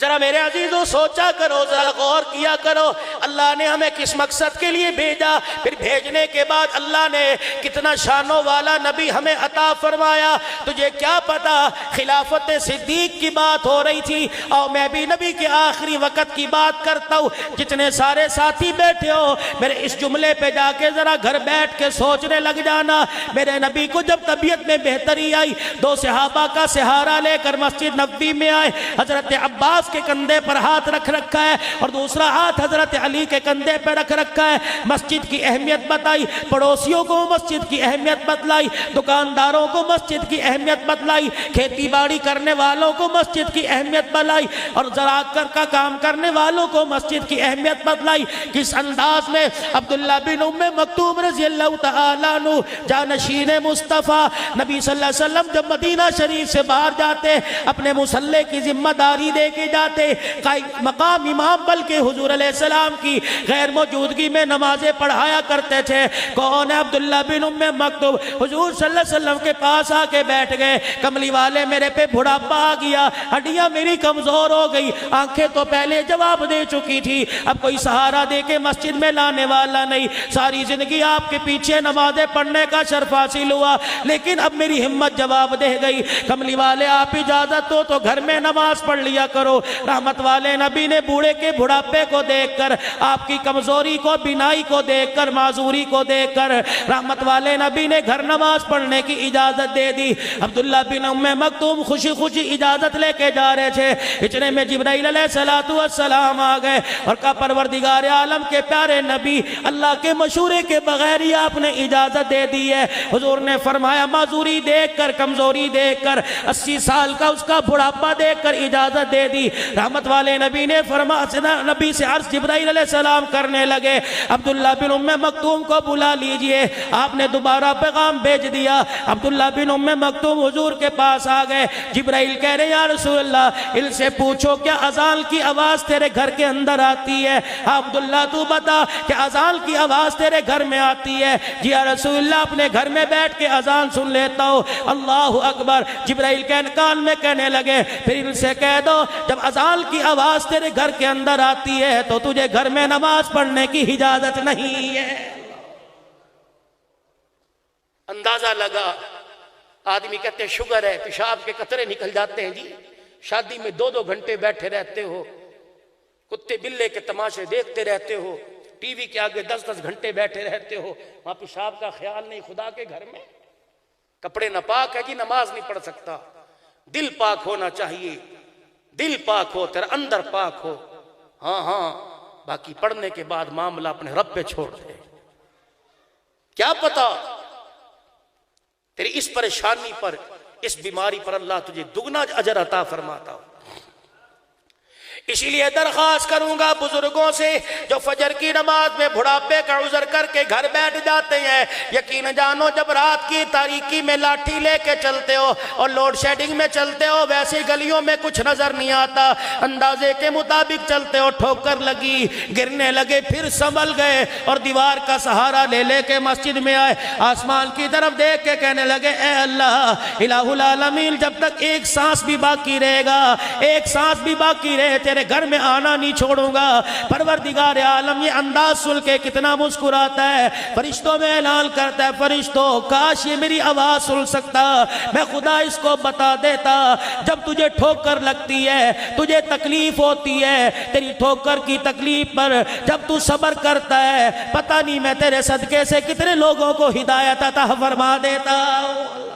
ذرا میرے عزیزوں سوچا کرو، ذرا غور کیا کرو، اللہ نے ہمیں کس مقصد کے لیے بھیجا، پھر بھیجنے کے بعد اللہ نے کتنا شانوں والا نبی ہمیں عطا فرمایا۔ تجھے کیا پتا خلافت صدیق کی بات ہو رہی تھی، اور میں بھی نبی کے آخری وقت کی بات کرتا ہوں۔ جتنے سارے ساتھی بیٹھے ہو، میرے اس جملے پہ جا کے ذرا گھر بیٹھ کے سوچنے لگ جانا۔ میرے نبی کو جب طبیعت میں بہتری آئی، دو صحابہ کا سہارا لے کر مسجد نبوی میں آئے۔ حضرت عباس کے کندھے پر ہاتھ رکھ رکھا ہے اور دوسرا ہاتھ حضرت علی کے کندھے پر رکھ رکھا ہے۔ مسجد کی اہمیت بتائی، پڑوسیوں کو مسجد کی اہمیت بتلائی، دکانداروں کو مسجد کی اہمیت بتلائی، کھیتی باڑی کرنے والوں کو مسجد کی اہمیت بتلائی، اور زراعت کا کام کرنے والوں کو مسجد کی اہمیت بتلائی۔ کس انداز میں عبداللہ بن ام مکتوم رضی اللہ تعالیٰ عنہ جانشین مصطفیٰ نبی صلی اللہ علیہ وسلم جب مدینہ شریف سے باہر جاتے، اپنے مصلے کی ذمہ داری دے کے جاتے، مقام امام بلکہ حضور علیہ السلام کی غیر موجودگی میں نمازیں پڑھایا کرتے تھے۔ کون ہے؟ عبداللہ بن ام مکتوم حضور صلی اللہ علیہ وسلم کے پاس آ کے بیٹھ گئے۔ کملی والے میرے پہ بڑھاپا آ گیا، ہڈیاں میری کمزور ہو گئی، آنکھیں تو پہلے جواب دے چکی تھی، اب کوئی سہارا دے کے مسجد میں لانے والا نہیں، ساری زندگی آپ کے پیچھے نمازیں پڑھنے کا شرف حاصل ہوا، لیکن اب میری ہمت جواب دے گئی۔ کملی والے آپ اجازت ہو تو گھر میں نماز پڑھ لیا کرو۔ رحمت والے نبی نے بوڑھے کے بڑھاپے کو دیکھ کر، آپ کی کمزوری کو، بینائی کو دیکھ کر، معذوری کو دیکھ کر، رحمت والے نبی نے گھر نماز پڑھنے کی اجازت دے دی۔ عبداللہ بن ام مکتوم خوشی خوشی اجازت لے کے جا رہے تھے، اتنے میں جبرائیل علیہ السلام آ گئے اور کہا پروردگار عالم کے پیارے نبی، اللہ کے مشورے کے بغیر ہی آپ نے اجازت دے دی ہے۔ حضور نے فرمایا معذوری دیکھ کر، کمزوری دیکھ کر، 80 سال کا اس کا بڑھاپا دیکھ کر اجازت دے دی۔ رحمت والے نبی نے فرمایا، نبی سے عرض جبرائیل علیہ السلام کرنے لگے عبداللہ بن ام مکتوم کو بلا لیجئے۔ آپ نے دوبارہ پیغام بھیج دیا، عبداللہ بن ام مکتوم حضور کے پاس آ گئے۔ جبرائیل کہہ رہے یا رسول اللہ ان سے پوچھو کیا اذان کی آواز تیرے گھر کے اندر آتی ہے؟ عبداللہ تو بتا کہ اذان کی آواز تیرے گھر میں آتی ہے؟ جی یا رسول اللہ اپنے گھر میں بیٹھ کے اذان سن لیتا ہوں۔ اللہ اکبر۔ جبرائیل کان میں کہنے لگے پھر ان سے کہہ دو جب اذان کی آواز تیرے گھر کے اندر آتی ہے تو تجھے گھر میں نماز پڑھنے کی اجازت نہیں ہے۔ اندازہ لگا، آدمی کہتے ہیں شوگر ہے، پیشاب کے قطرے نکل جاتے ہیں، جی شادی میں 2 گھنٹے بیٹھے رہتے ہو، کتے بلے کے تماشے دیکھتے رہتے ہو، ٹی وی کے آگے 10 گھنٹے بیٹھے رہتے ہو، وہاں پیشاب کا خیال نہیں۔ خدا کے گھر میں کپڑے ناپاک ہے جی، نماز نہیں پڑھ سکتا۔ دل پاک ہونا چاہیے، دل پاک ہو، تیرا اندر پاک ہو، ہاں باقی پڑھنے کے بعد معاملہ اپنے رب پہ چھوڑ دے۔ کیا پتا تیری اس پریشانی پر، اس بیماری پر اللہ تجھے دگنا اجر عطا فرماتا ہو۔ اسی لیے درخواست کروں گا بزرگوں سے جو فجر کی نماز میں بڑھاپے کا عذر کر کے گھر بیٹھ جاتے ہیں، یقین جانو جب رات کی تاریکی میں لاٹھی لے کے چلتے ہو اور لوڈ شیڈنگ میں چلتے ہو، ویسے گلیوں میں کچھ نظر نہیں آتا، اندازے کے مطابق چلتے ہو، ٹھوکر لگی، گرنے لگے، پھر سنبھل گئے اور دیوار کا سہارا لے لے کے مسجد میں آئے، آسمان کی طرف دیکھ کے کہنے لگے اے اللہ الہ العالمین، جب تک ایک سانس بھی باقی رہے گا، ایک سانس بھی باقی رہے تیرے گھر میں آنا نہیں چھوڑوں گا۔ پروردگار عالم یہ انداز سن کے کتنا مسکراتا ہے، فرشتوں میں اعلان کرتا ہے فرشتوں کاش یہ میری آواز سن سکتا، میں خدا اس کو بتا دیتا جب تجھے ٹھوکر لگتی ہے، تجھے تکلیف ہوتی ہے، تیری ٹھوکر کی تکلیف پر جب تو صبر کرتا ہے، پتہ نہیں میں تیرے صدقے سے کتنے لوگوں کو ہدایت عطا فرما دیتا ہوں۔